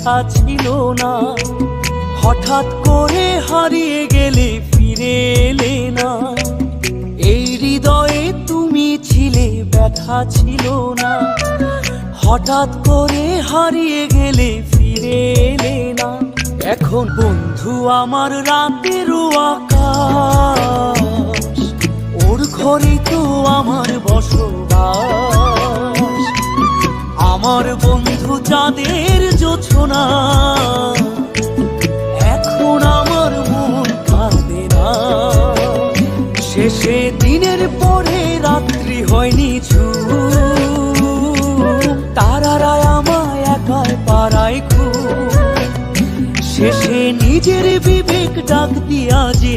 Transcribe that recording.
ব্যথা ছিল না। হঠাৎ করে হারিয়ে গেলে ফিরে এলে না, এই হৃদয়ে তুমি ছিলে ব্যথা ছিল না। হঠাৎ করে হারিয়ে গেলে ফিরে এলে না। এখন বন্ধু আমার রাতেরও আকাশ, ওর ঘরে তো আমার বসবাস। আমার বন্ধু চাঁদের জোছনা, এখন আমার মন কাঁদে না। শেষে দিনের পরে রাত্রি হয়নি তারারা আমায় একাই পাড়ায় খুব। শেষে নিজের বিবেক ডাক দিয়া যে